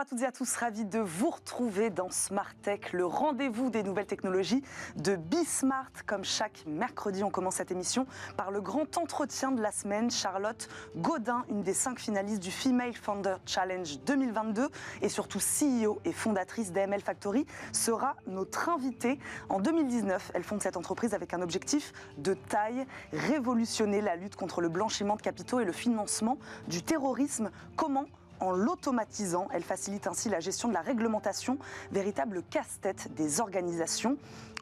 Bonjour à toutes et à tous, ravi de vous retrouver dans Smart Tech, le rendez-vous des nouvelles technologies de BeSmart. Comme chaque mercredi, on commence cette émission par le grand entretien de la semaine. Charlotte Godin, une des 5 finalistes du Female Founder Challenge 2022 et surtout CEO et fondatrice d'AML Factory, sera notre invitée. En 2019, elle fonde cette entreprise avec un objectif de taille, révolutionner la lutte contre le blanchiment de capitaux et le financement du terrorisme. Comment ? En l'automatisant, elle facilite ainsi la gestion de la réglementation, véritable casse-tête des organisations.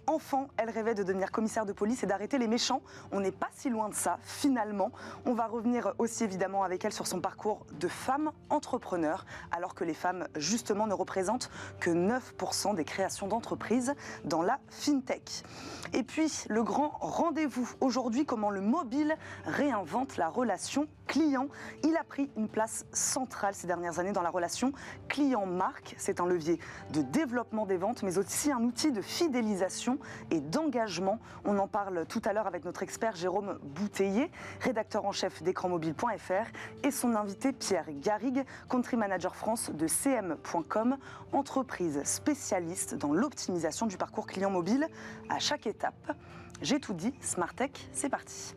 Enfant, elle rêvait de devenir commissaire de police et d'arrêter les méchants. On n'est pas si loin de ça, finalement. On va revenir aussi évidemment avec elle sur son parcours de femme entrepreneur, alors que les femmes, justement, ne représentent que 9% des créations d'entreprises dans la FinTech. Et puis, le grand rendez-vous aujourd'hui, comment le mobile réinvente la relation client. Il a pris une place centrale ces dernières années dans la relation client-marque. C'est un levier de développement des ventes, mais aussi un outil de fidélisation et d'engagement. On en parle tout à l'heure avec notre expert Jérôme Bouteiller, rédacteur en chef d'écranmobile.fr, et son invité Pierre Garrigue, country manager France de CM.com, entreprise spécialiste dans l'optimisation du parcours client mobile à chaque étape. J'ai tout dit, Smart Tech, c'est parti.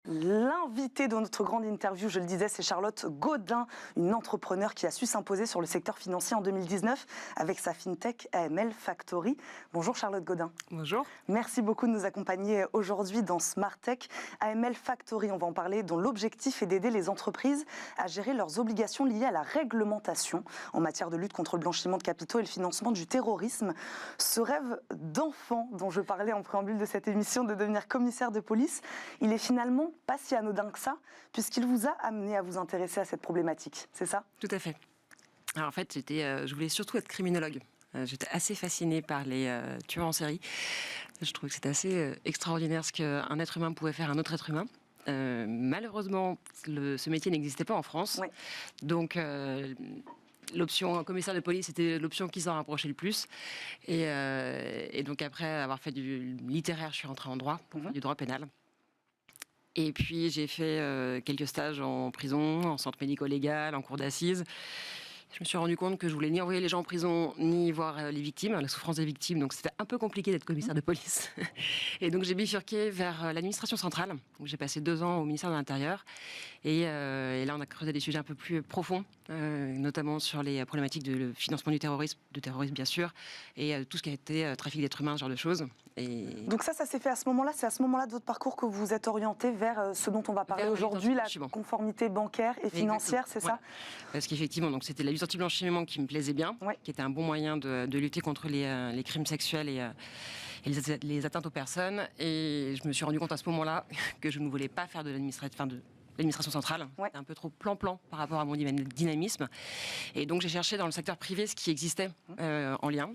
L'invité de notre grande interview, je le disais, c'est Charlotte Godin, une entrepreneure qui a su s'imposer sur le secteur financier en 2019 avec sa FinTech AML Factory. Bonjour Charlotte Godin. Bonjour. Merci beaucoup de nous accompagner aujourd'hui dans Smart Tech. AML Factory, on va en parler, dont l'objectif est d'aider les entreprises à gérer leurs obligations liées à la réglementation en matière de lutte contre le blanchiment de capitaux et le financement du terrorisme. Ce rêve d'enfant dont je parlais en préambule de cette émission de devenir commissaire de police, il est finalement pas si anodin que ça, puisqu'il vous a amené à vous intéresser à cette problématique, c'est ça ? Tout à fait. Alors en fait, je voulais surtout être criminologue. J'étais assez fascinée par les tueurs en série. Je trouvais que c'était assez extraordinaire ce qu'un être humain pouvait faire à un autre être humain. Malheureusement, ce métier n'existait pas en France. Oui. Donc, l'option commissaire de police était l'option qui s'en rapprochait le plus. Et donc, après avoir fait du littéraire, je suis rentrée en droit, pour faire du droit pénal. Et puis, j'ai fait quelques stages en prison, en centre médico-légal, en cour d'assises. Je me suis rendu compte que je voulais ni envoyer les gens en prison, ni voir les victimes, la souffrance des victimes. Donc, c'était un peu compliqué d'être commissaire de police. Et donc, j'ai bifurqué vers l'administration centrale, où j'ai passé 2 ans au ministère de l'Intérieur. Et là, on a creusé des sujets un peu plus profonds, notamment sur les problématiques de financement du terrorisme, bien sûr, et tout ce qui a été trafic d'êtres humains, ce genre de choses. Et... Donc ça s'est fait à ce moment-là. C'est à ce moment-là de votre parcours que vous êtes orienté vers ce dont on va parler aujourd'hui, la conformité bancaire et financière, c'est ça ? Parce qu'effectivement, donc c'était la lutte anti-blanchiment qui me plaisait bien, qui était un bon moyen de lutter contre les crimes sexuels et les atteintes aux personnes. Et je me suis rendu compte à ce moment-là que je ne voulais pas faire de l'administration centrale. C'était un peu trop plan-plan par rapport à mon dynamisme. Et donc j'ai cherché dans le secteur privé ce qui existait en lien.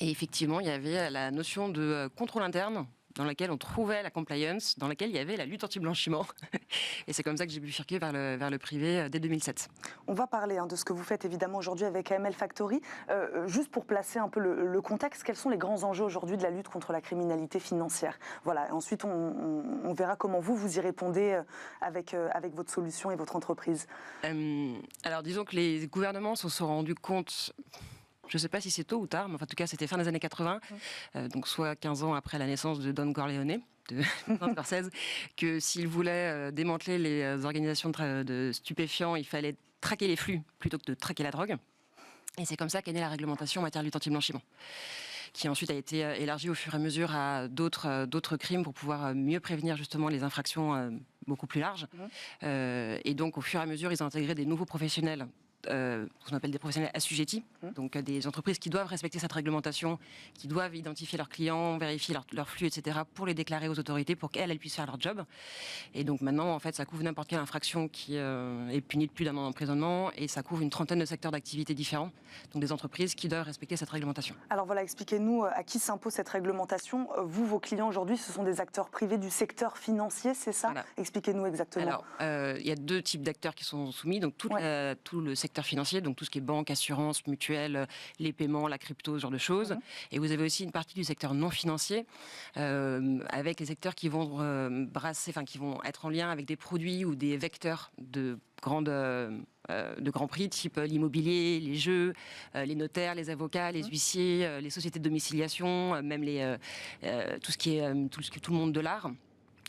Et effectivement, il y avait la notion de contrôle interne, dans laquelle on trouvait la compliance, dans laquelle il y avait la lutte anti-blanchiment. Et c'est comme ça que j'ai bifurqué vers le privé dès 2007. On va parler de ce que vous faites évidemment aujourd'hui avec AML Factory. Juste pour placer un peu le contexte, quels sont les grands enjeux aujourd'hui de la lutte contre la criminalité financière ? Voilà. Et ensuite, on verra comment vous y répondez avec votre solution et votre entreprise. Alors, disons que les gouvernements se sont rendus compte... Je ne sais pas si c'est tôt ou tard, mais en tout cas, c'était fin des années 80, donc soit 15 ans après la naissance de Don Corleone, de Scorsese, que s'ils voulaient démanteler les organisations de stupéfiants, il fallait traquer les flux plutôt que de traquer la drogue. Et c'est comme ça qu'est née la réglementation en matière de lutte anti-blanchiment, qui ensuite a été élargie au fur et à mesure à d'autres crimes pour pouvoir mieux prévenir justement les infractions beaucoup plus larges. Et donc, au fur et à mesure, ils ont intégré des nouveaux professionnels, ce qu'on appelle des professionnels assujettis, donc des entreprises qui doivent respecter cette réglementation, qui doivent identifier leurs clients, vérifier leurs flux, etc., pour les déclarer aux autorités, pour qu'elles puissent faire leur job. Et donc maintenant, en fait, ça couvre n'importe quelle infraction qui est punie de plus d'1 an d'emprisonnement, et ça couvre une trentaine de secteurs d'activité différents, donc des entreprises qui doivent respecter cette réglementation. Alors voilà, expliquez-nous à qui s'impose cette réglementation. Vous, vos clients aujourd'hui, ce sont des acteurs privés du secteur financier, c'est ça ? Voilà. Expliquez-nous exactement. Alors, il y a 2 types d'acteurs qui sont soumis, donc tout le secteur secteur financier, donc tout ce qui est banque, assurance, mutuelle, les paiements, la crypto, ce genre de choses. Et vous avez aussi une partie du secteur non financier, avec les secteurs qui vont qui vont être en lien avec des produits ou des vecteurs de grands prix, type l'immobilier, les jeux, les notaires, les avocats, les huissiers, les sociétés de domiciliation, même tout le monde de l'art.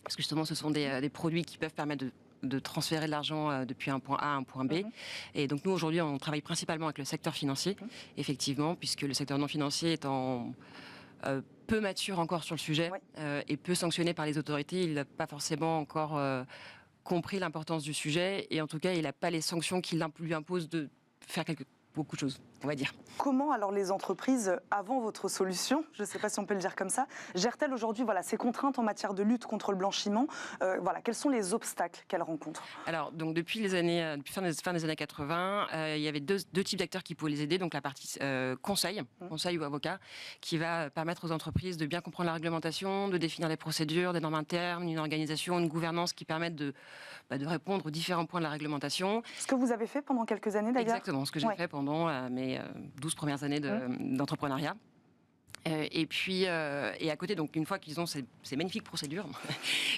Parce que justement, ce sont des produits qui peuvent permettre de transférer de l'argent depuis un point A à un point B. Et donc nous, aujourd'hui, on travaille principalement avec le secteur financier, effectivement, puisque le secteur non financier est peu mature encore sur le sujet et peu sanctionné par les autorités. Il n'a pas forcément encore compris l'importance du sujet et en tout cas, il n'a pas les sanctions qui lui imposent de faire beaucoup de choses, on va dire. Comment alors les entreprises, avant votre solution, je ne sais pas si on peut le dire comme ça, gèrent-elles aujourd'hui ces contraintes en matière de lutte contre le blanchiment quels sont les obstacles qu'elles rencontrent? Alors, donc depuis fin des années 80, il y avait deux types d'acteurs qui pouvaient les aider. Donc la partie conseil ou avocat, qui va permettre aux entreprises de bien comprendre la réglementation, de définir les procédures, des normes internes, une organisation, une gouvernance qui permettent de répondre aux différents points de la réglementation. Ce que vous avez fait pendant quelques années d'ailleurs. Exactement, ce que j'ai fait pendant mes 12 premières années d'entrepreneuriat. Et à côté, donc une fois qu'ils ont ces magnifiques procédures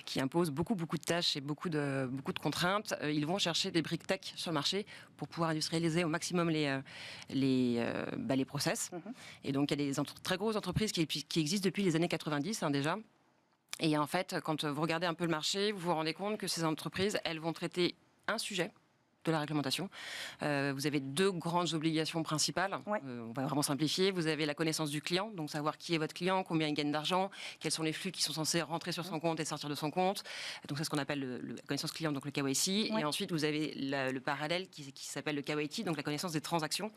qui imposent beaucoup de tâches et beaucoup de contraintes, ils vont chercher des briques tech sur le marché pour pouvoir industrialiser au maximum les process. Et donc il y a des très grosses entreprises qui existent depuis les années 90 déjà. Et en fait, quand vous regardez un peu le marché, vous vous rendez compte que ces entreprises, elles vont traiter un sujet de la réglementation. Vous avez deux grandes obligations principales. On va vraiment simplifier. Vous avez la connaissance du client, donc savoir qui est votre client, combien il gagne d'argent, quels sont les flux qui sont censés rentrer sur son compte et sortir de son compte. Donc c'est ce qu'on appelle la connaissance client, donc le KYC. Et ensuite, vous avez le parallèle qui s'appelle le KYT, donc la connaissance des transactions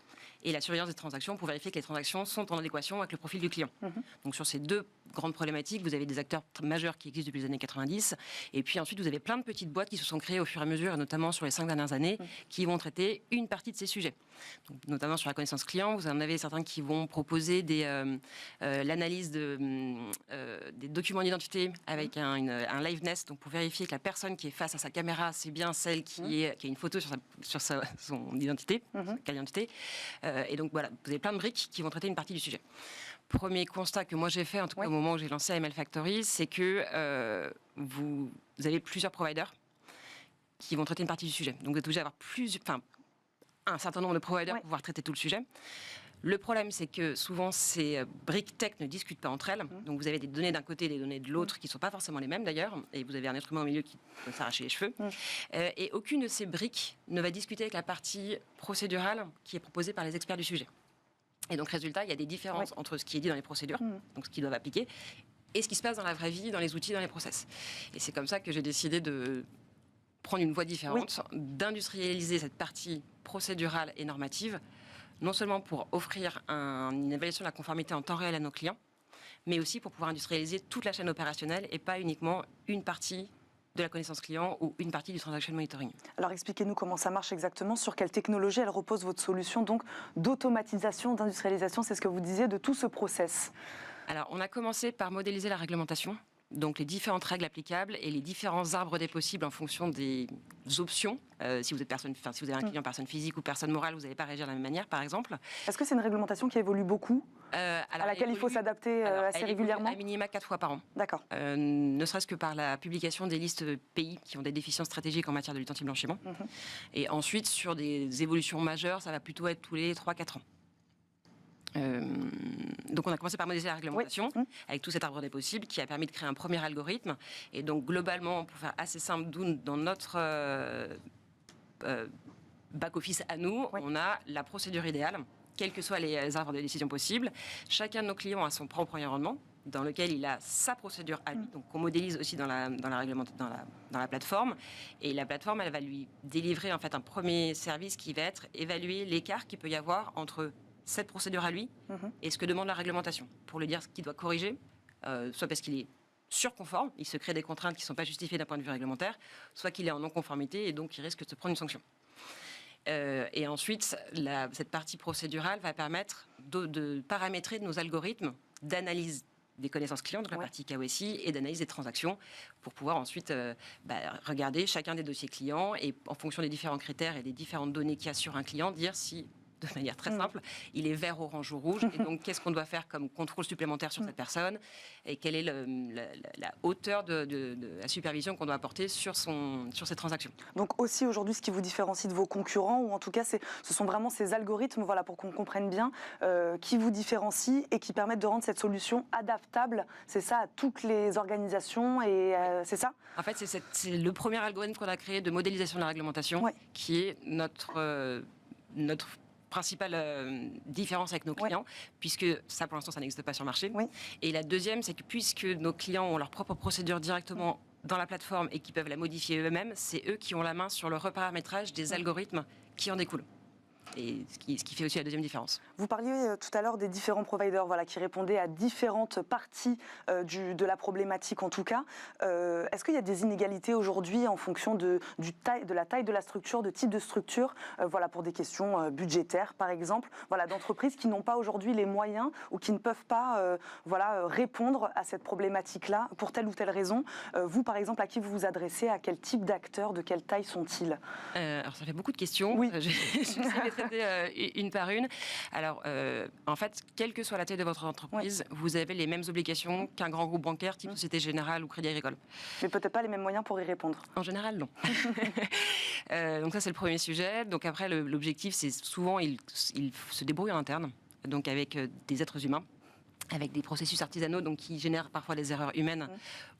et la surveillance des transactions pour vérifier que les transactions sont en adéquation avec le profil du client. Donc sur ces deux grandes problématiques, vous avez des acteurs majeurs qui existent depuis les années 90. Et puis ensuite, vous avez plein de petites boîtes qui se sont créées au fur et à mesure, et notamment sur les 5 dernières années, qui vont traiter une partie de ces sujets. Donc, notamment sur la connaissance client, vous en avez certains qui vont proposer l'analyse des documents d'identité avec un liveness, donc pour vérifier que la personne qui est face à sa caméra, c'est bien celle qui a une photo sur son identité, sa carte d'identité. Et donc voilà, vous avez plein de briques qui vont traiter une partie du sujet. Premier constat que moi j'ai fait, en tout cas au moment où j'ai lancé AML Factory, c'est que vous avez plusieurs providers qui vont traiter une partie du sujet. Donc vous êtes obligé d'avoir un certain nombre de providers pour pouvoir traiter tout le sujet. Le problème, c'est que souvent, ces briques tech ne discutent pas entre elles. Donc vous avez des données d'un côté et des données de l'autre qui ne sont pas forcément les mêmes d'ailleurs. Et vous avez un être humain au milieu qui peut s'arracher les cheveux. Et aucune de ces briques ne va discuter avec la partie procédurale qui est proposée par les experts du sujet. Et donc, résultat, il y a des différences entre ce qui est dit dans les procédures, donc ce qu'ils doivent appliquer, et ce qui se passe dans la vraie vie, dans les outils, dans les process. Et c'est comme ça que j'ai décidé de prendre une voie différente, d'industrialiser cette partie procédurale et normative, non seulement pour offrir une évaluation de la conformité en temps réel à nos clients, mais aussi pour pouvoir industrialiser toute la chaîne opérationnelle et pas uniquement une partie de la connaissance client ou une partie du transaction monitoring. Alors expliquez-nous comment ça marche exactement, sur quelle technologie elle repose votre solution donc d'automatisation, d'industrialisation, c'est ce que vous disiez, de tout ce process. Alors on a commencé par modéliser la réglementation, donc les différentes règles applicables et les différents arbres des possibles en fonction des options. Si vous avez un client personne physique ou personne morale, vous n'allez pas réagir de la même manière, par exemple. Est-ce que c'est une réglementation qui évolue beaucoup, à laquelle il faut s'adapter assez régulièrement? À minima 4 fois par an. D'accord. Ne serait-ce que par la publication des listes pays qui ont des déficiences stratégiques en matière de lutte anti-blanchiment. Et ensuite, sur des évolutions majeures, ça va plutôt être tous les 3-4 ans. Donc on a commencé par modéliser la réglementation avec tout cet arbre des possibles qui a permis de créer un premier algorithme. Et donc globalement, pour faire assez simple, dans notre back-office à nous, on a la procédure idéale, quels que soient les arbres de décision possibles. Chacun de nos clients a son propre environnement dans lequel il a sa procédure à lui, donc on modélise aussi dans la plateforme. Et la plateforme, elle va lui délivrer en fait un premier service qui va être évaluer l'écart qu'il peut y avoir entre cette procédure à lui et ce que demande la réglementation, pour lui dire ce qu'il doit corriger, soit parce qu'il est surconforme, il se crée des contraintes qui ne sont pas justifiées d'un point de vue réglementaire, soit qu'il est en non-conformité et donc il risque de se prendre une sanction. Et ensuite, cette partie procédurale va permettre de paramétrer nos algorithmes d'analyse des connaissances clients, donc la partie KYC, et d'analyse des transactions, pour pouvoir ensuite regarder chacun des dossiers clients et en fonction des différents critères et des différentes données qu'il y a sur un client, dire si, de manière très simple, il est vert, orange ou rouge, et donc qu'est-ce qu'on doit faire comme contrôle supplémentaire sur cette personne, et quelle est la hauteur de la supervision qu'on doit apporter sur ces transactions. Donc aussi aujourd'hui, ce qui vous différencie de vos concurrents, ou en tout cas, ce sont vraiment ces algorithmes, voilà, pour qu'on comprenne bien, qui vous différencient et qui permettent de rendre cette solution adaptable, c'est ça, à toutes les organisations, et c'est ça ? En fait, c'est le premier algorithme qu'on a créé de modélisation de la réglementation, qui est notre principale différence avec nos clients, puisque ça, pour l'instant, ça n'existe pas sur le marché. Et la deuxième, c'est que puisque nos clients ont leur propre procédure directement dans la plateforme et qui peuvent la modifier eux-mêmes, c'est eux qui ont la main sur le reparamétrage des algorithmes qui en découlent. Et ce qui fait aussi la deuxième différence. Vous parliez tout à l'heure des différents providers, voilà, qui répondaient à différentes parties de la problématique en tout cas. Est-ce qu'il y a des inégalités aujourd'hui en fonction de la taille de la structure, de type de structure, voilà, pour des questions budgétaires par exemple, voilà, d'entreprises qui n'ont pas aujourd'hui les moyens ou qui ne peuvent pas répondre à cette problématique-là pour telle ou telle raison. Vous par exemple, à qui vous vous adressez, à quel type d'acteurs, de quelle taille sont-ils? Alors ça fait beaucoup de questions. Oui. Une par une. Alors, en fait, quelle que soit la taille de votre entreprise, vous avez les mêmes obligations qu'un grand groupe bancaire type Société Générale ou Crédit Agricole. Mais peut-être pas les mêmes moyens pour y répondre. En général, non. Donc ça, c'est le premier sujet. Donc après, l'objectif, c'est souvent, ils se débrouillent en interne, donc avec des êtres humains, avec des processus artisanaux donc qui génèrent parfois des erreurs humaines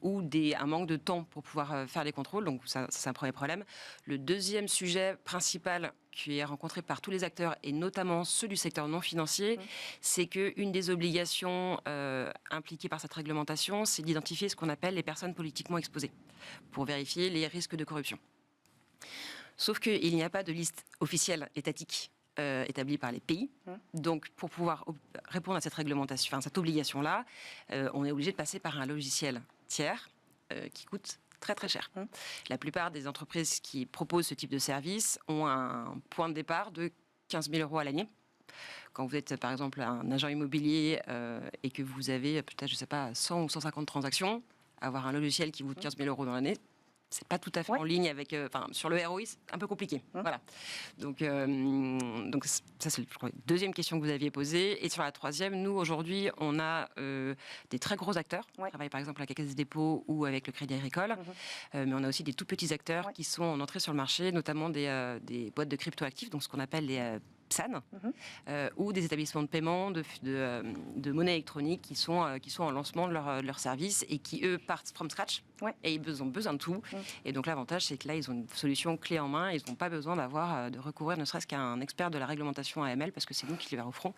ou un manque de temps pour pouvoir faire les contrôles. Donc ça, c'est un premier problème. Le deuxième sujet principal qui est rencontré par tous les acteurs, et notamment ceux du secteur non financier, c'est qu'une des obligations impliquées par cette réglementation, c'est d'identifier ce qu'on appelle les personnes politiquement exposées, pour vérifier les risques de corruption. Sauf qu'il n'y a pas de liste officielle étatique établie par les pays. Donc, pour pouvoir répondre à cette réglementation, enfin, cette obligation-là, on est obligé de passer par un logiciel tiers qui coûte très très cher. La plupart des entreprises qui proposent ce type de service ont un point de départ de 15 000 € à l'année. Quand vous êtes par exemple un agent immobilier et que vous avez peut-être, je sais pas, 100 ou 150 transactions, avoir un logiciel qui vous coûte 15 000 € dans l'année, c'est pas tout à fait en ligne avec... sur le ROI, c'est un peu compliqué. Voilà. Donc ça, c'est la deuxième question que vous aviez posée. Et sur la troisième, nous, aujourd'hui, on a des très gros acteurs. On travaille par exemple avec la Caisse des dépôts ou avec le Crédit Agricole. Mais on a aussi des tout petits acteurs qui sont en entrée sur le marché, notamment des boîtes de crypto-actifs, donc ce qu'on appelle les... PSAN, ou des établissements de paiement de monnaie électronique qui sont en lancement de leur service et qui, eux, partent from scratch et ils ont besoin de tout. Et donc l'avantage, c'est que là, ils ont une solution clé en main, ils n'ont pas besoin de recourir ne serait-ce qu'à un expert de la réglementation AML, parce que c'est nous qui les offrons.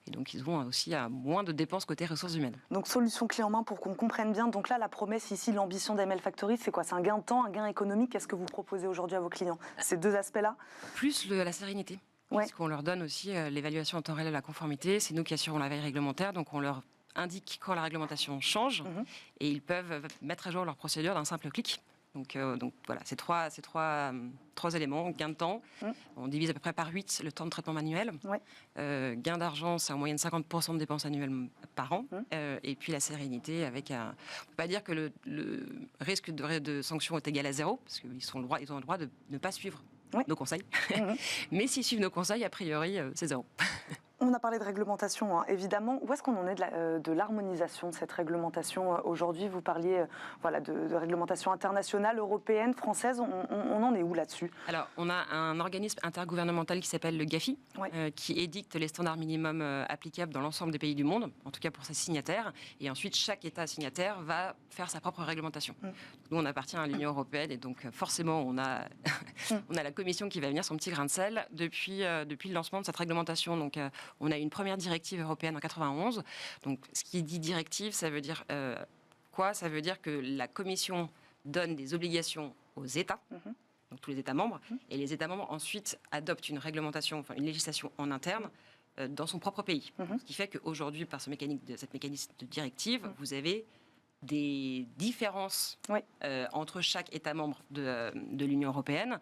Et donc ils ont aussi moins de dépenses côté ressources humaines. Donc solution clé en main pour qu'on comprenne bien. Donc là, la promesse ici, l'ambition d'AML Factory, c'est quoi? C'est un gain de temps, un gain économique. Qu'est-ce que vous proposez aujourd'hui à vos clients? Ces deux aspects-là? Plus la sérénité. Parce qu'on leur donne aussi l'évaluation en temps réel de la conformité. C'est nous qui assurons la veille réglementaire, donc on leur indique quand la réglementation change et ils peuvent mettre à jour leur procédure d'un simple clic. Donc voilà, c'est trois éléments. Gain de temps, on divise à peu près par 8 le temps de traitement manuel. Gain d'argent, c'est en moyenne 50% de dépenses annuelles par an. Et puis la sérénité, avec on ne peut pas dire que le risque de sanction est égal à 0, parce qu'ils ont le droit de ne pas suivre nos conseils. Mais s'ils suivent nos conseils, a priori, c'est 0. On a parlé de réglementation, hein, évidemment. Où est-ce qu'on en est de l'harmonisation de cette réglementation aujourd'hui? Vous parliez de réglementation internationale, européenne, française. On en est où là-dessus? Alors, on a un organisme intergouvernemental qui s'appelle le GAFI, qui édicte les standards minimums applicables dans l'ensemble des pays du monde, en tout cas pour ses signataires. Et ensuite, chaque État signataire va faire sa propre réglementation. Nous, on appartient à l'Union européenne et donc forcément, on a la Commission qui va venir son petit grain de sel depuis le lancement de cette réglementation. Donc, on a une première directive européenne en 91. Donc, ce qui dit directive, ça veut dire quoi? Ça veut dire que la Commission donne des obligations aux États, donc tous les États membres, et les États membres ensuite adoptent une réglementation, enfin une législation en interne dans son propre pays. Ce qui fait qu'aujourd'hui, par cette mécanisme de directive, vous avez des différences entre chaque État membre de l'Union européenne.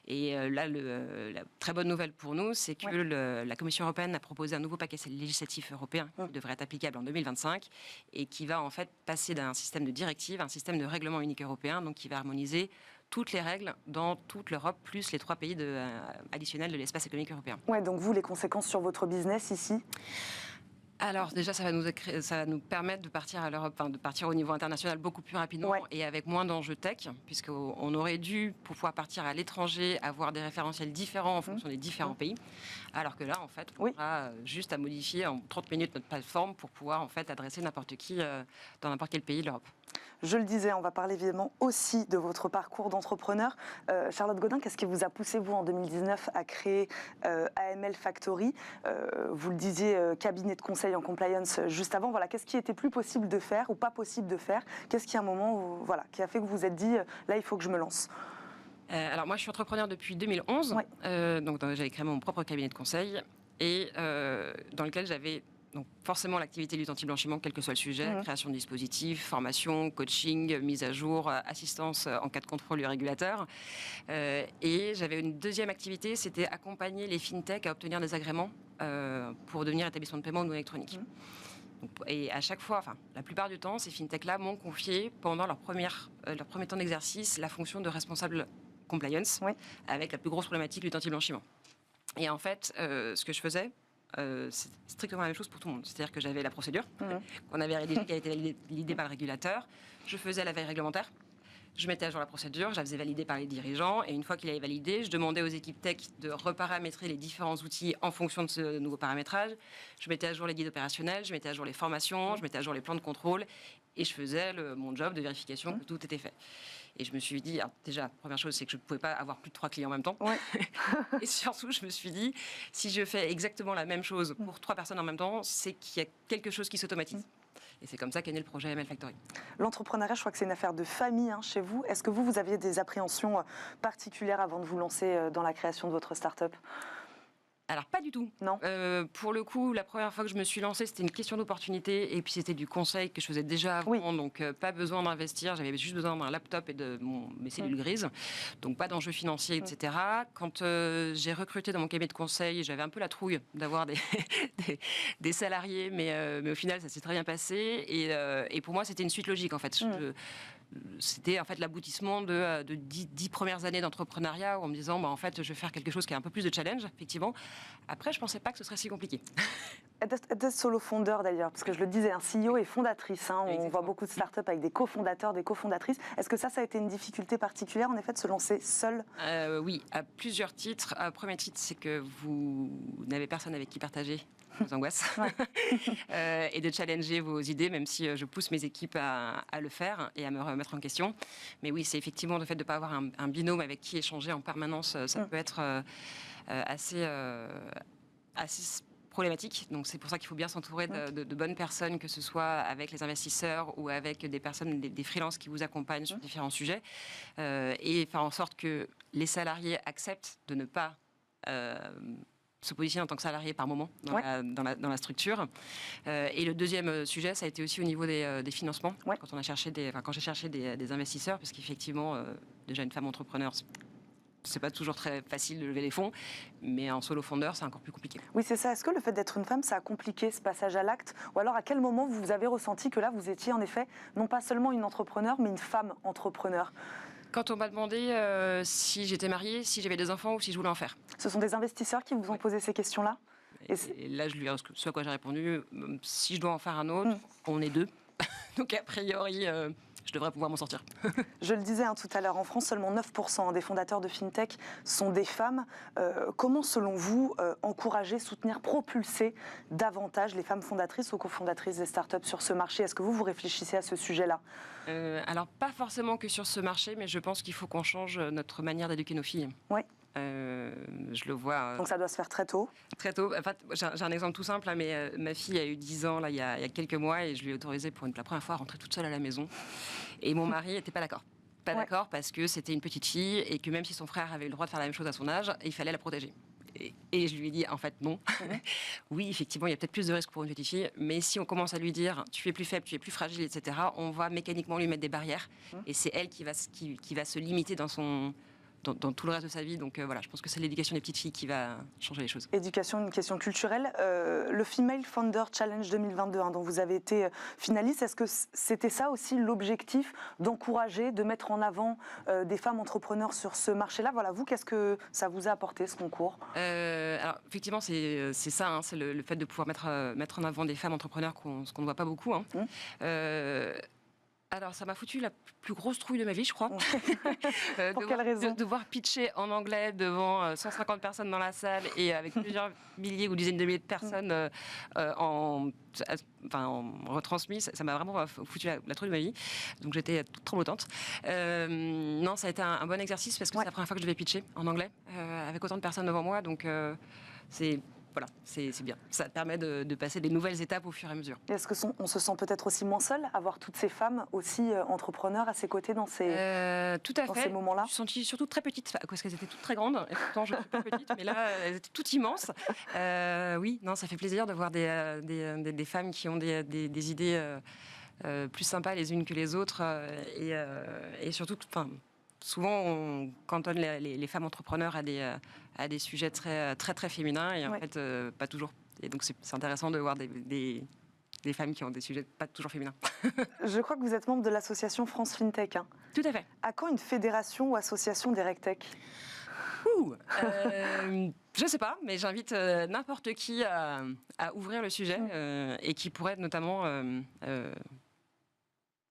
Et là, la très bonne nouvelle pour nous, c'est que la Commission européenne a proposé un nouveau paquet législatif européen qui devrait être applicable en 2025 et qui va en fait passer d'un système de directive à un système de règlement unique européen, donc qui va harmoniser toutes les règles dans toute l'Europe, plus les 3 pays additionnels de l'espace économique européen. Ouais, donc vous, les conséquences sur votre business ici? Alors déjà, ça va nous permettre de partir à l'Europe, de partir au niveau international beaucoup plus rapidement et avec moins d'enjeux tech, puisqu'on aurait dû, pour pouvoir partir à l'étranger, avoir des référentiels différents en fonction des différents pays, alors que là, en fait, on aura juste à modifier en 30 minutes notre plateforme pour pouvoir en fait adresser n'importe qui dans n'importe quel pays de l'Europe. Je le disais, on va parler évidemment aussi de votre parcours d'entrepreneur. Charlotte Godin, qu'est-ce qui vous a poussé, vous, en 2019, à créer AML Factory? Vous le disiez, cabinet de conseil en compliance juste avant. Voilà, qu'est-ce qui était plus possible de faire ou pas possible de faire? Qu'est-ce qui, à un moment, qui a fait que vous vous êtes dit, là, il faut que je me lance? Alors moi, je suis entrepreneur depuis 2011. Donc j'avais créé mon propre cabinet de conseil et dans lequel j'avais... Donc forcément l'activité lutte anti-blanchiment, quel que soit le sujet, création de dispositifs, formation, coaching, mise à jour, assistance en cas de contrôle du régulateur. Et j'avais une deuxième activité, c'était accompagner les fintechs à obtenir des agréments pour devenir établissement de paiement ou électronique. Et à chaque fois, la plupart du temps, ces fintechs-là m'ont confié pendant leur premier temps d'exercice la fonction de responsable compliance avec la plus grosse problématique lutte anti-blanchiment. Et en fait, ce que je faisais, c'est strictement la même chose pour tout le monde. C'est-à-dire que j'avais la procédure qu'on avait rédigée, qui a été validée par le régulateur. Je faisais la veille réglementaire. Je mettais à jour la procédure, je la faisais valider par les dirigeants. Et une fois qu'il avait validé, je demandais aux équipes tech de reparamétrer les différents outils en fonction de ce nouveau paramétrage. Je mettais à jour les guides opérationnels, je mettais à jour les formations, je mettais à jour les plans de contrôle. Et je faisais mon job de vérification que tout était fait. Et je me suis dit, alors déjà, la première chose, c'est que je ne pouvais pas avoir plus de 3 clients en même temps. Et surtout, je me suis dit, si je fais exactement la même chose pour 3 personnes en même temps, c'est qu'il y a quelque chose qui s'automatise. Et c'est comme ça qu'est né le projet AML Factory. L'entrepreneuriat, je crois que c'est une affaire de famille chez vous. Est-ce que vous aviez des appréhensions particulières avant de vous lancer dans la création de votre start-up? Alors, pas du tout. Non. Pour le coup, la première fois que je me suis lancée, c'était une question d'opportunité. Et puis, c'était du conseil que je faisais déjà avant. Donc, pas besoin d'investir. J'avais juste besoin d'un laptop et de mes cellules grises. Donc, pas d'enjeux financiers, etc. Quand j'ai recruté dans mon cabinet de conseil, j'avais un peu la trouille d'avoir des salariés. Mais au final, ça s'est très bien passé. Et pour moi, c'était une suite logique, en fait. C'était en fait l'aboutissement de 10 premières années d'entrepreneuriat en me disant en fait je vais faire quelque chose qui a un peu plus de challenge, effectivement. Après, je pensais pas que ce serait si compliqué. Être solo fondeur d'ailleurs, parce que je le disais, un CEO et fondatrice. On voit beaucoup de startups avec des cofondateurs, des cofondatrices. Est-ce que ça a été une difficulté particulière en effet de se lancer seul? Oui, à plusieurs titres. Premier titre, c'est que vous n'avez personne avec qui partager vos angoisses et de challenger vos idées, même si je pousse mes équipes à le faire et à me remettre en question. Mais oui, c'est effectivement le fait de ne pas avoir un binôme avec qui échanger en permanence, ça peut être assez problématique. Donc c'est pour ça qu'il faut bien s'entourer de bonnes personnes, que ce soit avec les investisseurs ou avec des personnes, des freelances qui vous accompagnent sur différents sujets, et faire en sorte que les salariés acceptent de ne pas se positionner en tant que salarié par moment dans la structure. Et le deuxième sujet, ça a été aussi au niveau des financements. Quand j'ai cherché des investisseurs, parce qu'effectivement, déjà une femme entrepreneur, c'est pas toujours très facile de lever les fonds, mais en solo fondeur, c'est encore plus compliqué. Oui, c'est ça. Est-ce que le fait d'être une femme, ça a compliqué ce passage à l'acte? Ou alors, à quel moment vous avez ressenti que là, vous étiez en effet, non pas seulement une entrepreneur, mais une femme entrepreneur? Quand on m'a demandé si j'étais mariée, si j'avais des enfants ou si je voulais en faire. Ce sont des investisseurs qui vous ont posé ces questions-là? Et là, ce à quoi j'ai répondu, si je dois en faire un autre, on est 2. Donc, a priori, je devrais pouvoir m'en sortir. Je le disais tout à l'heure, en France, seulement 9% des fondateurs de FinTech sont des femmes. Comment, selon vous, encourager, soutenir, propulser davantage les femmes fondatrices ou cofondatrices des startups sur ce marché? Est-ce que vous réfléchissez à ce sujet-là? Alors, pas forcément que sur ce marché, mais je pense qu'il faut qu'on change notre manière d'éduquer nos filles. Oui. Je le vois. Donc ça doit se faire très tôt? Très tôt. En fait, j'ai un exemple tout simple, mais ma fille a eu 10 ans il y a quelques mois et je lui ai autorisé pour la première fois à rentrer toute seule à la maison. Et mon mari n'était pas d'accord. D'accord parce que c'était une petite fille et que même si son frère avait eu le droit de faire la même chose à son âge, il fallait la protéger. Et je lui ai dit, en fait, non. Oui, effectivement, il y a peut-être plus de risques pour une petite fille, mais si on commence à lui dire, tu es plus faible, tu es plus fragile, etc., on va mécaniquement lui mettre des barrières. Et c'est elle qui va se limiter dans tout le reste de sa vie. Donc voilà, je pense que c'est l'éducation des petites filles qui va changer les choses. Éducation, une question culturelle. Le Female Founder Challenge 2022, dont vous avez été finaliste, est-ce que c'était ça aussi l'objectif, d'encourager, de mettre en avant des femmes entrepreneurs sur ce marché-là? Voilà, vous, qu'est-ce que ça vous a apporté, ce concours? Alors, effectivement, c'est ça, hein, c'est le fait de pouvoir mettre en avant des femmes entrepreneurs ce qu'on ne voit pas beaucoup. Hein. Alors, ça m'a foutu la plus grosse trouille de ma vie, je crois. Pour quelle raison? Devoir pitcher en anglais devant 150 personnes dans la salle et avec plusieurs milliers ou dizaines de milliers de personnes en retransmis, ça m'a vraiment foutu la trouille de ma vie. Donc, j'étais trop contente. Non, ça a été un bon exercice parce que c'est la première fois que je devais pitcher en anglais avec autant de personnes devant moi. Donc, voilà, c'est bien. Ça permet de passer des nouvelles étapes au fur et à mesure. Est-ce qu'on se sent peut-être aussi moins seul, avoir toutes ces femmes aussi entrepreneurs à ses côtés dans ces moments-là? Je me suis sentie surtout très petite, parce qu'elles étaient toutes très grandes. Et pourtant, je suis pas petite, mais là, elles étaient toutes immenses. Oui, non, ça fait plaisir de voir des femmes qui ont des idées plus sympas les unes que les autres. Et surtout, souvent, on cantonne les femmes entrepreneurs à des sujets très, très, très féminins et en fait, pas toujours. Et donc, c'est intéressant de voir des femmes qui ont des sujets pas toujours féminins. Je crois que vous êtes membre de l'association France FinTech. Tout à fait. À quand une fédération ou association des RegTech? Je sais pas, mais j'invite n'importe qui à ouvrir le sujet et qui pourrait notamment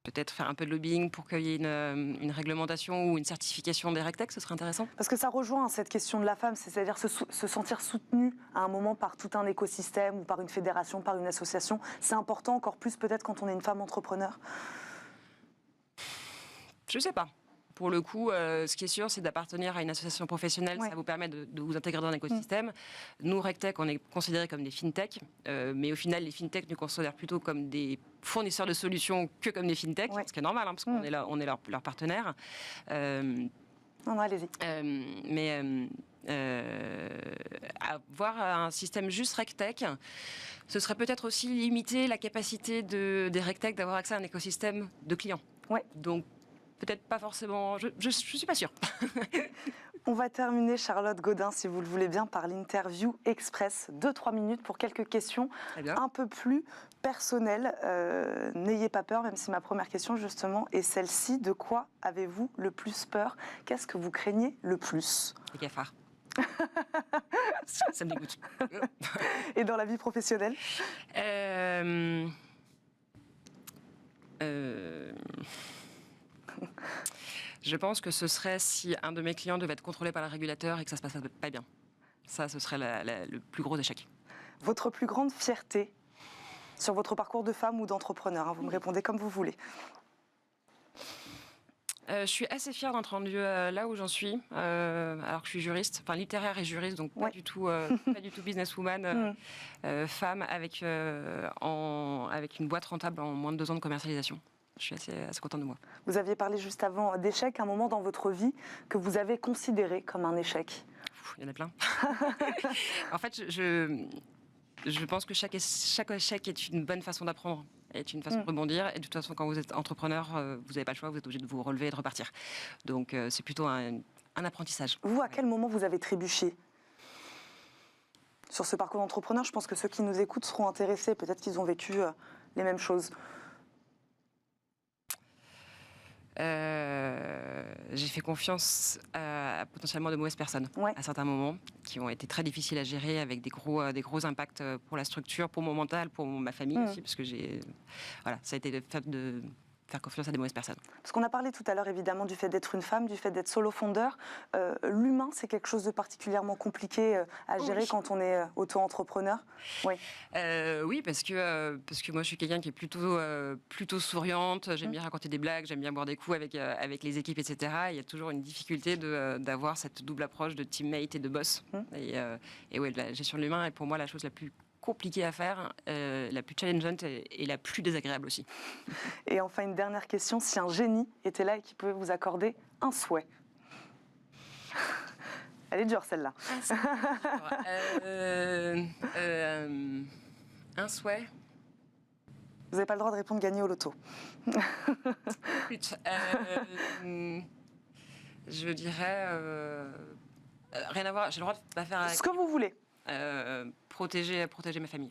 peut-être faire un peu de lobbying pour qu'il y ait une réglementation ou une certification des RegTech, ce serait intéressant. Parce que ça rejoint cette question de la femme, c'est-à-dire se sentir soutenue à un moment par tout un écosystème ou par une fédération, par une association. C'est important encore plus peut-être quand on est une femme entrepreneur. Je sais pas. Pour le coup, ce qui est sûr, c'est d'appartenir à une association professionnelle. Ça vous permet de vous intégrer dans l'écosystème. Nous, RegTech, on est considérés comme des fintech, mais au final, les fintech nous considèrent plutôt comme des fournisseurs de solutions que comme des fintech, ce qui est normal, parce qu'on est là, on est leur partenaire. Non, allez-y. Mais avoir un système juste RegTech, ce serait peut-être aussi limiter la capacité des RegTech d'avoir accès à un écosystème de clients. Donc, peut-être pas forcément, je suis pas sûre. On va terminer, Charlotte Godin, si vous le voulez bien, par l'interview express. 2-3 minutes pour quelques questions un peu plus personnelles. N'ayez pas peur, même si ma première question, justement, est celle-ci. De quoi avez-vous le plus peur? Qu'est-ce que vous craignez le plus? Les cafards. Ça me dégoûte. Et dans la vie professionnelle? Je pense que ce serait si un de mes clients devait être contrôlé par le régulateur et que ça se passe pas bien. Ça, ce serait le plus gros échec. Votre plus grande fierté sur votre parcours de femme ou d'entrepreneur, vous me répondez comme vous voulez. Je suis assez fière d'être rendue là où j'en suis, alors que je suis juriste, littéraire et juriste, donc pas du tout businesswoman, femme avec une boîte rentable en moins de 2 ans de commercialisation. Je suis assez contente de moi. Vous aviez parlé juste avant d'échec, un moment dans votre vie que vous avez considéré comme un échec. Il y en a plein. En fait, je pense que chaque échec est une bonne façon d'apprendre, est une façon de rebondir. Et de toute façon, quand vous êtes entrepreneur, vous n'avez pas le choix, vous êtes obligé de vous relever et de repartir. Donc, c'est plutôt un apprentissage. Vous, à quel moment vous avez trébuché sur ce parcours d'entrepreneur? Je pense que ceux qui nous écoutent seront intéressés. Peut-être qu'ils ont vécu les mêmes choses. J'ai fait confiance à potentiellement de mauvaises personnes à certains moments qui ont été très difficiles à gérer avec des gros impacts pour la structure, pour mon mental, pour ma famille aussi, parce que ça a été le fait de faire confiance à des mauvaises personnes. Parce qu'on a parlé tout à l'heure évidemment du fait d'être une femme, du fait d'être solo fondeur. L'humain, c'est quelque chose de particulièrement compliqué à gérer quand on est auto-entrepreneur. Oui, parce que moi je suis quelqu'un qui est plutôt souriante, j'aime bien raconter des blagues, j'aime bien boire des coups avec les équipes, etc. Il y a toujours une difficulté d'avoir cette double approche de teammate et de boss. Et la gestion de l'humain est pour moi la chose la plus compliquée à faire, la plus challengeante et la plus désagréable aussi. Et enfin, une dernière question. Si un génie était là et qui pouvait vous accorder un souhait, Elle est dure celle-là. Un souhait. Vous n'avez pas le droit de répondre gagner au loto. Je dirais rien à voir. J'ai le droit de pas faire Ce que vous voulez. protéger ma famille.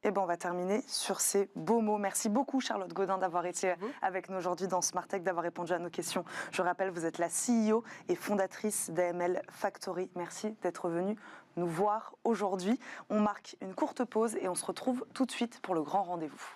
Eh bien, on va terminer sur ces beaux mots. Merci beaucoup, Charlotte Godin, d'avoir été avec nous aujourd'hui dans Smart Tech, d'avoir répondu à nos questions. Je rappelle, vous êtes la CEO et fondatrice d'AML Factory. Merci d'être venue nous voir aujourd'hui. On marque une courte pause et on se retrouve tout de suite pour le grand rendez-vous.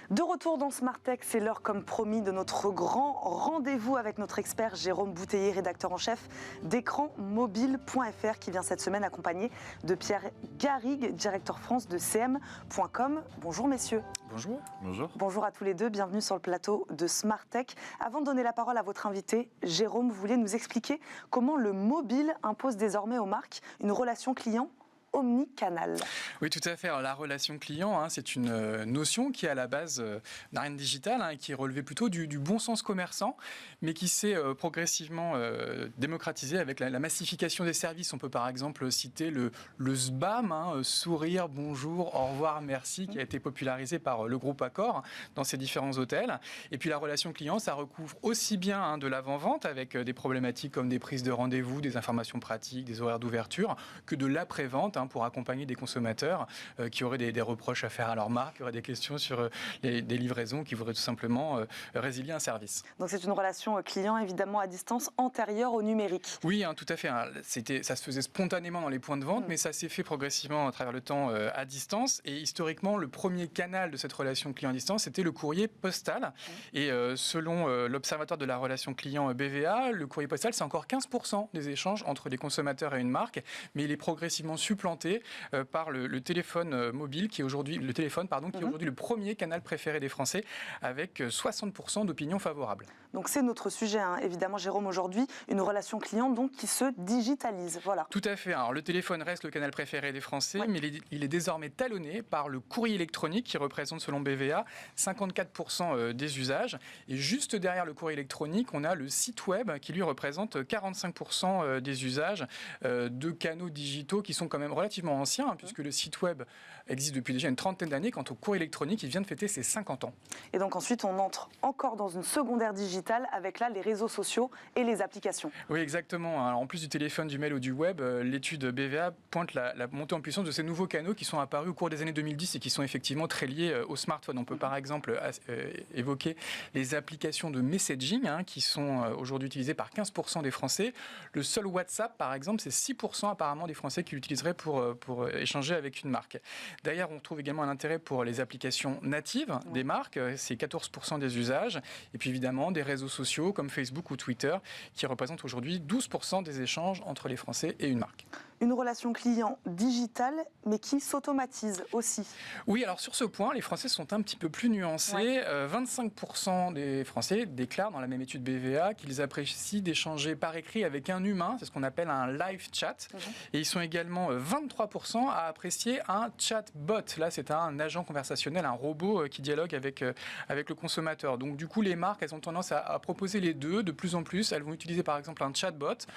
De retour dans Smart Tech, c'est l'heure comme promis de notre grand rendez-vous avec notre expert Jérôme Bouteiller, rédacteur en chef d'écranmobile.fr qui vient cette semaine accompagné de Pierre Garrigue, directeur France de cm.com. Bonjour messieurs. Bonjour. Bonjour. Bonjour à tous les deux, bienvenue sur le plateau de Smart Tech. Avant de donner la parole à votre invité, Jérôme, vous voulez nous expliquer comment le mobile impose désormais aux marques une relation client omnicanal. Oui, tout à fait. Alors, la relation client, c'est une notion qui est à la base d'Ariane Digital, et qui est relevée plutôt du bon sens commerçant, mais qui s'est progressivement démocratisée avec la massification des services. On peut par exemple citer le SBAM, sourire, bonjour, au revoir, merci, qui a été popularisé par le groupe Accor dans ses différents hôtels. Et puis la relation client, ça recouvre aussi bien de l'avant-vente avec des problématiques comme des prises de rendez-vous, des informations pratiques, des horaires d'ouverture, que de l'après-vente, pour accompagner des consommateurs qui auraient des reproches à faire à leur marque, qui auraient des questions sur des livraisons, qui voudraient tout simplement résilier un service. Donc c'est une relation client évidemment à distance antérieure au numérique. Oui, tout à fait. Ça se faisait spontanément dans les points de vente, mais ça s'est fait progressivement à travers le temps à distance. Et historiquement, le premier canal de cette relation client à distance, c'était le courrier postal. Et selon l'Observatoire de la relation client BVA, le courrier postal, c'est encore 15% des échanges entre les consommateurs et une marque, mais il est progressivement supplanté par le téléphone mobile, qui est aujourd'hui le premier canal préféré des Français, avec 60% d'opinions favorables. Donc c'est notre sujet, évidemment, Jérôme, aujourd'hui, une relation client donc qui se digitalise. Voilà. Tout à fait. Alors le téléphone reste le canal préféré des Français, mais il est désormais talonné par le courrier électronique, qui représente, selon BVA, 54% des usages. Et juste derrière le courrier électronique, on a le site web, qui lui représente 45% des usages de canaux digitaux qui sont quand même relativement ancien, puisque le site web existe depuis déjà une trentaine d'années. Quant au courrier électronique, il vient de fêter ses 50 ans. Et donc ensuite, on entre encore dans une seconde ère digitale avec là les réseaux sociaux et les applications. Oui, exactement. Alors, en plus du téléphone, du mail ou du web, l'étude BVA pointe la montée en puissance de ces nouveaux canaux qui sont apparus au cours des années 2010 et qui sont effectivement très liés au smartphone. On peut par exemple évoquer les applications de messaging qui sont aujourd'hui utilisées par 15% des Français. Le seul WhatsApp, par exemple, c'est 6% apparemment des Français qui l'utiliseraient pour échanger avec une marque. D'ailleurs, on trouve également un intérêt pour les applications natives des marques, c'est 14% des usages, et puis évidemment des réseaux sociaux comme Facebook ou Twitter qui représentent aujourd'hui 12% des échanges entre les Français et une marque. Une relation client digitale, mais qui s'automatise aussi. Oui, alors sur ce point, les Français sont un petit peu plus nuancés. 25% des Français déclarent dans la même étude BVA qu'ils apprécient d'échanger par écrit avec un humain, c'est ce qu'on appelle un live chat. Et ils sont également 23% à apprécier un chatbot. Là, c'est un agent conversationnel, un robot qui dialogue avec le consommateur. Donc du coup, les marques, elles ont tendance à proposer les deux de plus en plus. Elles vont utiliser par exemple un chatbot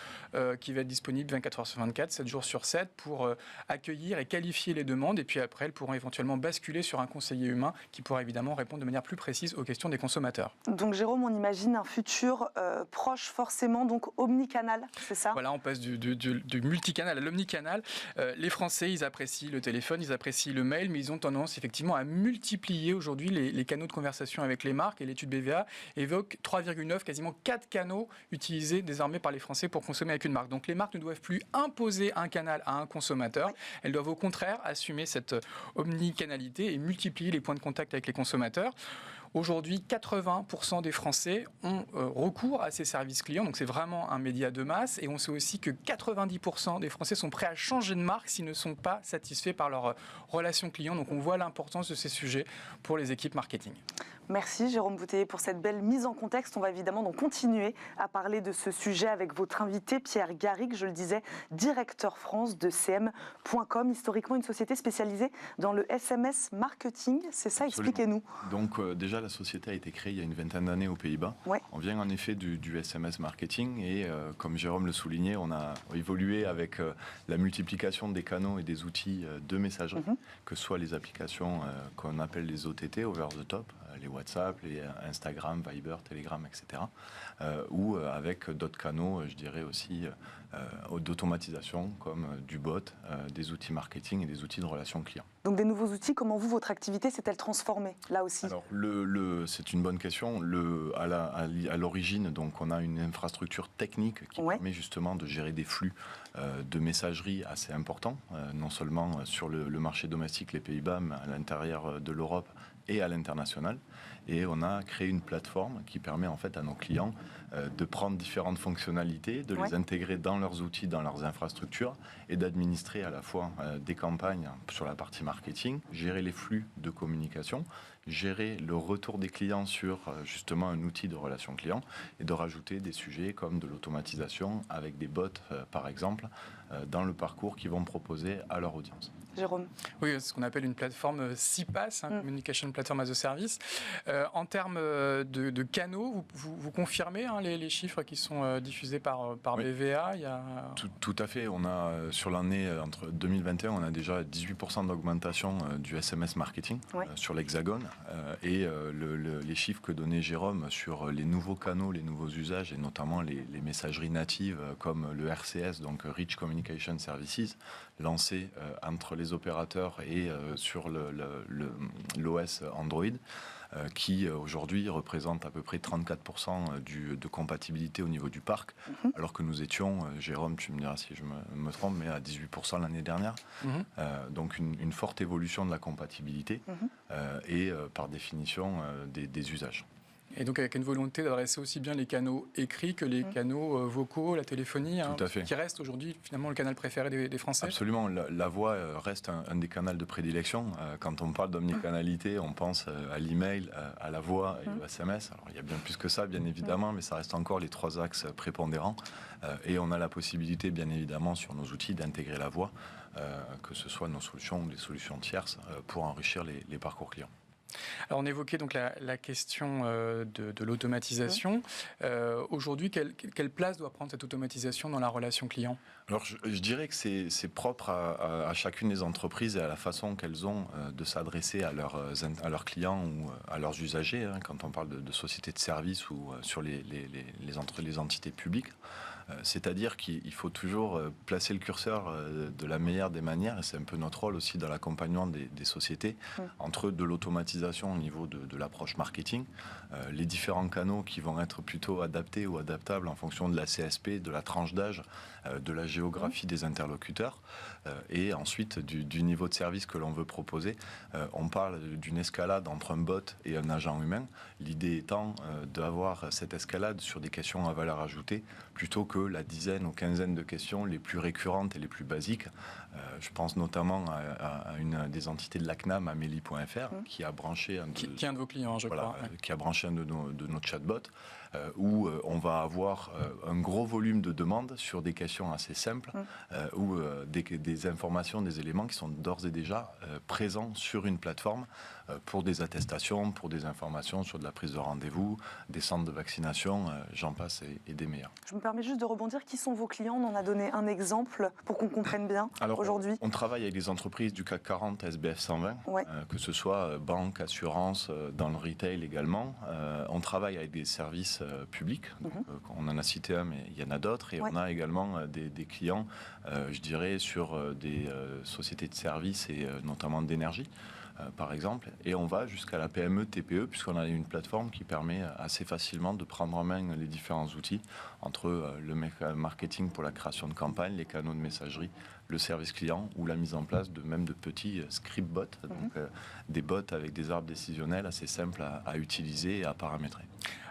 qui va être disponible 24 heures sur 24, 7 jours sur 7 pour accueillir et qualifier les demandes. Et puis après, elles pourront éventuellement basculer sur un conseiller humain qui pourra évidemment répondre de manière plus précise aux questions des consommateurs. Donc Jérôme, on imagine un futur proche forcément, donc omnicanal, c'est ça? Voilà, on passe du multicanal à l'omnicanal. Les Français, ils apprécient le téléphone, ils apprécient le mail, mais ils ont tendance effectivement à multiplier aujourd'hui les canaux de conversation avec les marques. Et l'étude BVA évoque 3,9, quasiment 4 canaux utilisés désormais par les Français pour consommer avec une marque. Donc les marques ne doivent plus imposer un canal à un consommateur. Elles doivent au contraire assumer cette omnicanalité et multiplier les points de contact avec les consommateurs. Aujourd'hui, 80% des Français ont recours à ces services clients, donc c'est vraiment un média de masse. Et on sait aussi que 90% des Français sont prêts à changer de marque s'ils ne sont pas satisfaits par leur relation client. Donc on voit l'importance de ces sujets pour les équipes marketing. Merci Jérôme Bouteiller pour cette belle mise en contexte. On va évidemment donc continuer à parler de ce sujet avec votre invité Pierre Garrigue, je le disais, directeur France de CM.com, historiquement une société spécialisée dans le SMS marketing. C'est ça, Absolument. expliquez-nous. Donc déjà la société a été créée il y a une vingtaine d'années aux Pays-Bas. Ouais. On vient en effet du SMS marketing et comme Jérôme le soulignait, on a évolué avec la multiplication des canaux et des outils de messagerie, que ce soit les applications qu'on appelle les OTT, over the top, les WhatsApp, les Instagram, Viber, Telegram, etc. Ou avec d'autres canaux, je dirais aussi, d'automatisation comme du bot, des outils marketing et des outils de relations clients. Donc des nouveaux outils, comment votre activité s'est-elle transformée là aussi? Alors, c'est une bonne question. À l'origine, donc, on a une infrastructure technique qui permet justement de gérer des flux de messagerie assez importants, non seulement sur le marché domestique, les Pays-Bas, mais à l'intérieur de l'Europe et à l'international. Et on a créé une plateforme qui permet en fait à nos clients de prendre différentes fonctionnalités, de les intégrer dans leurs outils, dans leurs infrastructures et d'administrer à la fois des campagnes sur la partie marketing, gérer les flux de communication, gérer le retour des clients sur justement un outil de relation client et de rajouter des sujets comme de l'automatisation avec des bots par exemple dans le parcours qu'ils vont proposer à leur audience. Jérôme. Oui, c'est ce qu'on appelle une plateforme CPaaS, Communication Platform as a Service. En termes de canaux, vous confirmez les chiffres qui sont diffusés par BVA Tout à fait. On a, sur l'année entre 2021, on a déjà 18% d'augmentation du SMS marketing sur l'Hexagone. Et les chiffres que donnait Jérôme sur les nouveaux canaux, les nouveaux usages, et notamment les messageries natives comme le RCS, donc Rich Communication Services, lancé entre les opérateurs et sur l'OS Android, qui aujourd'hui représente à peu près 34% de compatibilité au niveau du parc, alors que nous étions, Jérôme, tu me diras si je me trompe, mais à 18% l'année dernière. Donc une forte évolution de la compatibilité et par définition des usages. Et donc avec une volonté d'adresser aussi bien les canaux écrits que les canaux vocaux, la téléphonie, qui reste aujourd'hui finalement le canal préféré des Français. Absolument, la voix reste un des canaux de prédilection. Quand on parle d'omnicanalité, on pense à l'email, à la voix et au SMS. Alors il y a bien plus que ça, bien évidemment, mais ça reste encore les trois axes prépondérants. Et on a la possibilité, bien évidemment, sur nos outils d'intégrer la voix, que ce soit nos solutions ou des solutions tierces, pour enrichir les parcours clients. Alors on évoquait donc la question de l'automatisation. Aujourd'hui, quelle place doit prendre cette automatisation dans la relation client? Alors je dirais que c'est propre à chacune des entreprises et à la façon qu'elles ont de s'adresser à leurs clients ou à leurs usagers, quand on parle de sociétés de services ou sur les entités publiques. C'est-à-dire qu'il faut toujours placer le curseur de la meilleure des manières, et c'est un peu notre rôle aussi dans l'accompagnement des sociétés, entre de l'automatisation au niveau de l'approche marketing, les différents canaux qui vont être plutôt adaptés ou adaptables en fonction de la CSP, de la tranche d'âge, de la géographie des interlocuteurs, et ensuite du niveau de service que l'on veut proposer. On parle d'une escalade entre un bot et un agent humain, l'idée étant d'avoir cette escalade sur des questions à valeur ajoutée, plutôt que la dizaine ou quinzaine de questions les plus récurrentes et les plus basiques. Je pense notamment à une des entités de la CNAM, Amélie.fr, qui a branché qui est un de vos clients, je crois. Qui a branché un de nos chatbots, où on va avoir un gros volume de demandes sur des questions assez simples, ou des informations, des éléments qui sont d'ores et déjà présents sur une plateforme pour des attestations, pour des informations sur de la prise de rendez-vous, des centres de vaccination, j'en passe et des meilleurs. Je me permets juste de rebondir. Qui sont vos clients? On en a donné un exemple pour qu'on comprenne bien aujourd'hui. On travaille avec des entreprises du CAC 40, SBF 120, que ce soit banque, assurance, dans le retail également. On travaille avec des services publics. Donc, on en a cité un, mais il y en a d'autres. Et on a également des clients, je dirais, sur des sociétés de services et notamment d'énergie, par exemple, et on va jusqu'à la PME, TPE, puisqu'on a une plateforme qui permet assez facilement de prendre en main les différents outils, entre le marketing pour la création de campagnes, les canaux de messagerie, le service client ou la mise en place de petits script bots, donc des bots avec des arbres décisionnels assez simples à utiliser et à paramétrer.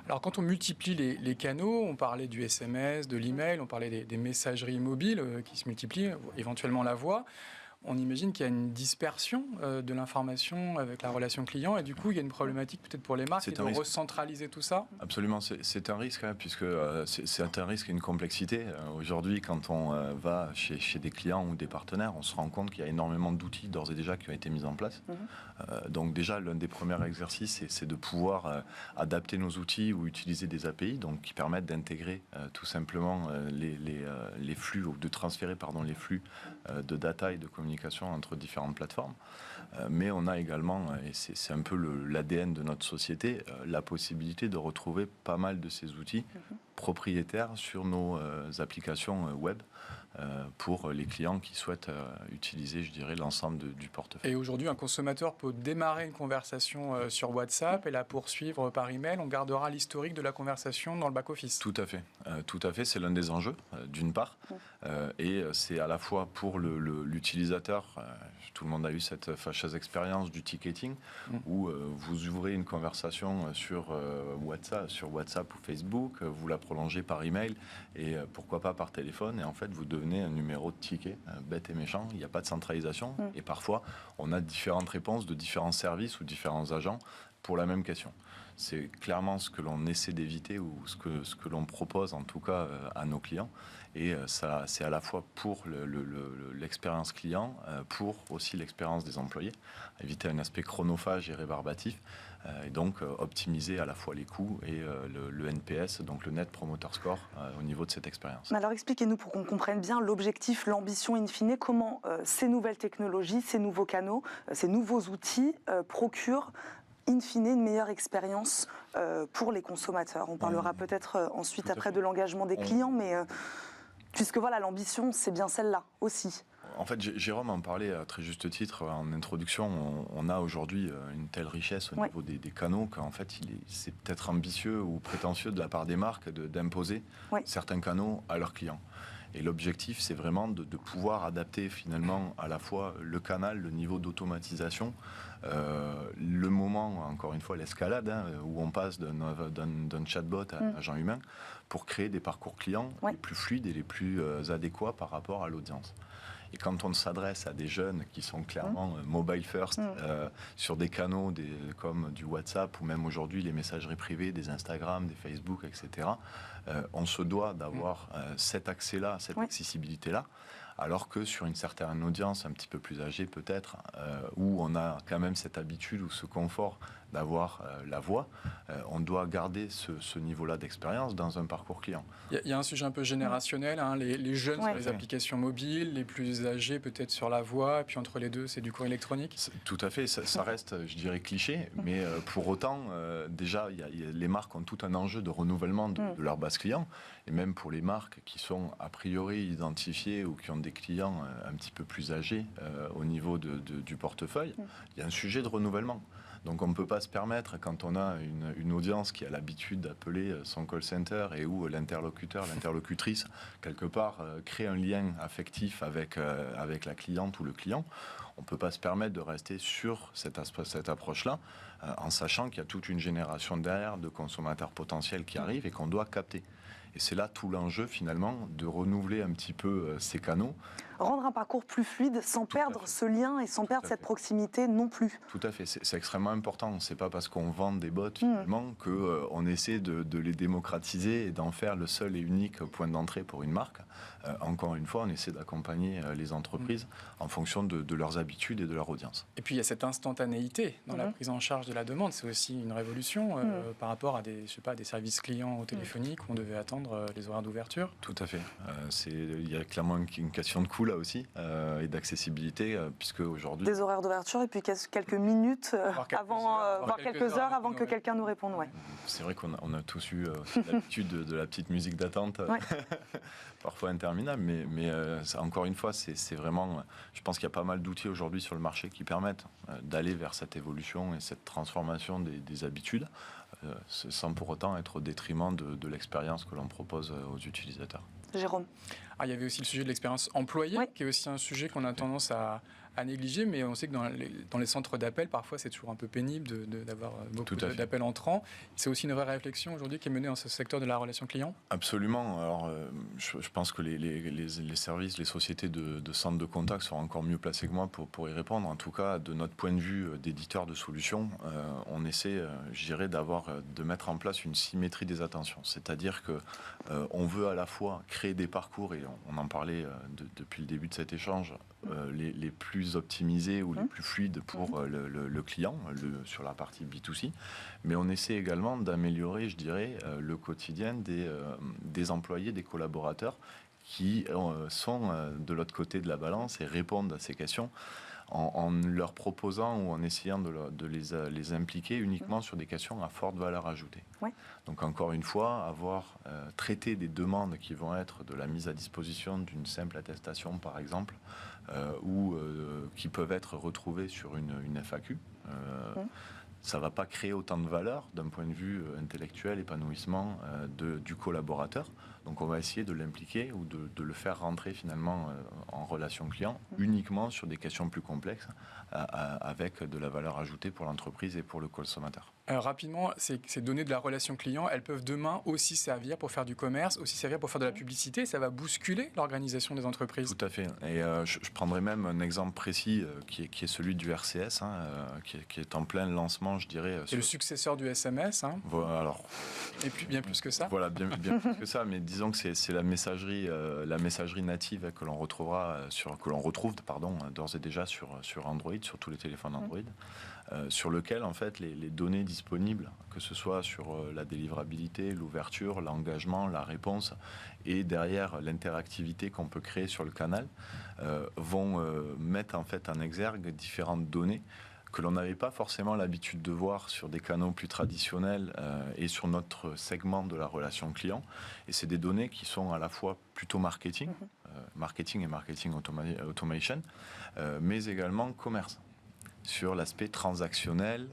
Alors quand on multiplie les canaux, on parlait du SMS, de l'email, on parlait des messageries mobiles qui se multiplient, éventuellement la voix. on imagine qu'il y a une dispersion de l'information avec la relation client et du coup, il y a une problématique peut-être pour les marques de recentraliser tout ça. Absolument, c'est un risque, hein, puisque c'est un risque et une complexité. Aujourd'hui, quand on va chez des clients ou des partenaires, on se rend compte qu'il y a énormément d'outils d'ores et déjà qui ont été mis en place. Donc déjà, l'un des premiers exercices, c'est de pouvoir adapter nos outils ou utiliser des API, donc qui permettent d'intégrer tout simplement les flux, ou de transférer les flux de data et de communication entre différentes plateformes. Mais on a également, et c'est un peu l'ADN de notre société, la possibilité de retrouver pas mal de ces outils propriétaires sur nos applications web pour les clients qui souhaitent utiliser, je dirais, l'ensemble du portefeuille. Et aujourd'hui, un consommateur peut démarrer une conversation sur WhatsApp et la poursuivre par email. On gardera l'historique de la conversation dans le back-office. Tout à fait. C'est l'un des enjeux, d'une part. Et c'est à la fois pour l'utilisateur. Tout le monde a eu cette fâcheuse expérience du ticketing où vous ouvrez une conversation sur WhatsApp ou Facebook, vous la prolongez par email et pourquoi pas par téléphone. Et en fait, vous devenez un numéro de ticket, bête et méchant. Il n'y a pas de centralisation. Et parfois, on a différentes réponses de différents services ou différents agents pour la même question. C'est clairement ce que l'on essaie d'éviter ou ce que l'on propose en tout cas à nos clients. Et ça, c'est à la fois pour l'expérience client, pour aussi l'expérience des employés, éviter un aspect chronophage et rébarbatif, et donc optimiser à la fois les coûts et le NPS, donc le Net Promoter Score, au niveau de cette expérience. Alors expliquez-nous pour qu'on comprenne bien l'objectif, l'ambition in fine, comment ces nouvelles technologies, ces nouveaux canaux, ces nouveaux outils procurent in fine une meilleure expérience pour les consommateurs. On parlera peut-être ensuite après de l'engagement des clients, mais puisque voilà, l'ambition, c'est bien celle-là aussi. En fait, Jérôme en parlait à très juste titre en introduction. On a aujourd'hui une telle richesse au niveau des canaux qu'en fait, c'est peut-être ambitieux ou prétentieux de la part des marques d'imposer certains canaux à leurs clients. Et l'objectif, c'est vraiment de pouvoir adapter finalement à la fois le canal, le niveau d'automatisation, le moment, encore une fois, l'escalade, où on passe d'un chatbot à un agent humain, pour créer des parcours clients les plus fluides et les plus adéquats par rapport à l'audience. Et quand on s'adresse à des jeunes qui sont clairement mobile first, sur des canaux comme du WhatsApp ou même aujourd'hui les messageries privées, des Instagram, des Facebook, etc., on se doit d'avoir cet accès-là, cette accessibilité-là, alors que sur une certaine audience un petit peu plus âgée peut-être, où on a quand même cette habitude ou ce confort d'avoir la voix, on doit garder ce niveau-là d'expérience dans un parcours client. Il y a un sujet un peu générationnel, les jeunes sur les applications mobiles, les plus âgés peut-être sur la voix, et puis entre les deux, c'est du courrier électronique. Tout à fait, ça reste, je dirais, cliché, mais pour autant, déjà, les marques ont tout un enjeu de renouvellement de leur base client, et même pour les marques qui sont a priori identifiées ou qui ont des clients un petit peu plus âgés au niveau du portefeuille, il y a un sujet de renouvellement. Donc on ne peut pas se permettre, quand on a une audience qui a l'habitude d'appeler son call center et où l'interlocuteur, l'interlocutrice, quelque part, crée un lien affectif avec la cliente ou le client, on ne peut pas se permettre de rester sur cette approche-là, en sachant qu'il y a toute une génération derrière de consommateurs potentiels qui arrivent et qu'on doit capter. Et c'est là tout l'enjeu, finalement, de renouveler un petit peu ces canaux. Rendre un parcours plus fluide sans perdre ce lien et sans perdre cette proximité non plus. Tout à fait, c'est extrêmement important. C'est pas parce qu'on vend des bots, finalement, qu'on essaie de les démocratiser et d'en faire le seul et unique point d'entrée pour une marque. Encore une fois, on essaie d'accompagner les entreprises en fonction de leurs habitudes et de leur audience. Et puis, il y a cette instantanéité dans la prise en charge de la demande. C'est aussi une révolution par rapport à des services clients téléphoniques où on devait attendre les horaires d'ouverture. Tout à fait. Il y a clairement une question de coût là aussi et d'accessibilité, puisque aujourd'hui... Des horaires d'ouverture et puis quelques minutes voire quelques heures avant que quelqu'un nous réponde. Ouais. C'est vrai qu'on a tous eu l'habitude de la petite musique d'attente, parfois interminable, mais encore une fois, c'est vraiment... Je pense qu'il y a pas mal d'outils aujourd'hui sur le marché qui permettent d'aller vers cette évolution et cette transformation des habitudes, sans pour autant être au détriment de l'expérience que l'on propose aux utilisateurs. Jérôme. Il y avait aussi le sujet de l'expérience employée, qui est aussi un sujet qu'on a tendance à à négliger, mais on sait que dans les centres d'appel, parfois c'est toujours un peu pénible d'avoir beaucoup d'appels entrants. C'est aussi une vraie réflexion aujourd'hui qui est menée dans ce secteur de la relation client? Absolument. Alors, je pense que les services, les sociétés de centres de contact sont encore mieux placés que moi pour y répondre. En tout cas, de notre point de vue d'éditeur de solutions, on essaie, je dirais, de mettre en place une symétrie des attentions. C'est-à-dire que on veut à la fois créer des parcours, et on en parlait depuis le début de cet échange, les plus optimisés ou les plus fluides pour le client, sur la partie B2C, mais on essaie également d'améliorer, je dirais, le quotidien des employés, des collaborateurs qui sont de l'autre côté de la balance et répondent à ces questions en leur proposant ou en essayant de les impliquer uniquement sur des questions à forte valeur ajoutée. Oui. Donc encore une fois, avoir traité des demandes qui vont être de la mise à disposition d'une simple attestation par exemple, ou qui peuvent être retrouvées sur une FAQ. Ça ne va pas créer autant de valeur d'un point de vue intellectuel, épanouissement du collaborateur. Donc on va essayer de l'impliquer ou de le faire rentrer finalement en relation client uniquement sur des questions plus complexes avec de la valeur ajoutée pour l'entreprise et pour le consommateur. Alors rapidement, ces données de la relation client, elles peuvent demain aussi servir pour faire du commerce, aussi servir pour faire de la publicité. Ça va bousculer l'organisation des entreprises. Tout à fait. Et je prendrai même un exemple précis qui est celui du RCS, qui est en plein lancement, je dirais. C'est le successeur du SMS. Voilà, alors, et puis bien plus que ça. Voilà, bien plus que ça. Mais disons que c'est la messagerie native que l'on retrouve d'ores et déjà sur Android, sur tous les téléphones Android. Sur lequel en fait les données disponibles, que ce soit sur la délivrabilité, l'ouverture, l'engagement, la réponse et derrière l'interactivité qu'on peut créer sur le canal, vont mettre en fait en exergue différentes données que l'on n'avait pas forcément l'habitude de voir sur des canaux plus traditionnels et sur notre segment de la relation client. Et c'est des données qui sont à la fois plutôt marketing et marketing automation, mais également commerce, sur l'aspect transactionnel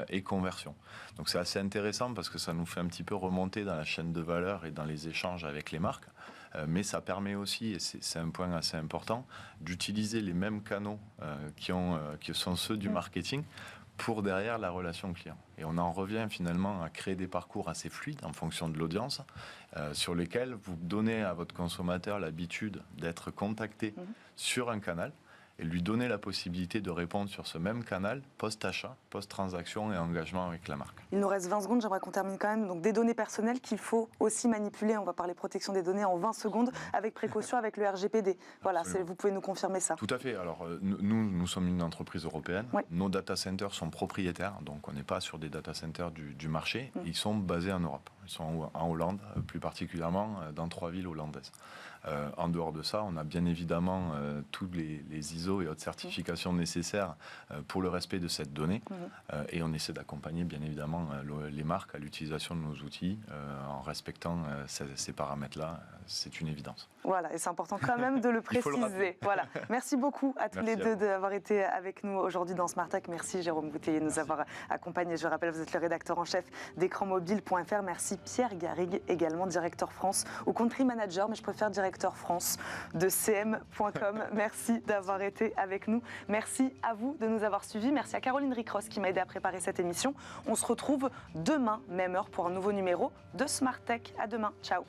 et conversion. Donc c'est assez intéressant parce que ça nous fait un petit peu remonter dans la chaîne de valeur et dans les échanges avec les marques, mais ça permet aussi, et c'est un point assez important, d'utiliser les mêmes canaux qui sont ceux du marketing pour derrière la relation client. Et on en revient finalement à créer des parcours assez fluides en fonction de l'audience, sur lesquels vous donnez à votre consommateur l'habitude d'être contacté sur un canal, et lui donner la possibilité de répondre sur ce même canal, post-achat, post-transaction et engagement avec la marque. Il nous reste 20 secondes, j'aimerais qu'on termine quand même. Donc des données personnelles qu'il faut aussi manipuler, on va parler protection des données en 20 secondes, avec précaution, avec le RGPD. Voilà, vous pouvez nous confirmer ça. Tout à fait. Alors nous sommes une entreprise européenne. Oui. Nos data centers sont propriétaires, donc on n'est pas sur des data centers du marché. Ils sont basés en Europe. Ils sont en Hollande, plus particulièrement dans 3 villes hollandaises. En dehors de ça, on a bien évidemment tous les ISO et autres certifications nécessaires pour le respect de cette donnée. Et on essaie d'accompagner bien évidemment les marques à l'utilisation de nos outils en respectant ces paramètres-là. C'est une évidence. Voilà, et c'est important quand même de le préciser. Voilà. Merci beaucoup à tous les deux d'avoir été avec nous aujourd'hui dans Smart Tech. Merci Jérôme Bouteiller de nous avoir accompagnés. Je rappelle, vous êtes le rédacteur en chef d'écranmobile.fr. Merci Pierre Garrigue, également directeur France ou country manager, mais je préfère directeur France de cm.com. Merci d'avoir été avec nous. Merci à vous de nous avoir suivis. Merci à Caroline Ricross qui m'a aidé à préparer cette émission. On se retrouve demain, même heure, pour un nouveau numéro de Smart Tech. À demain. Ciao.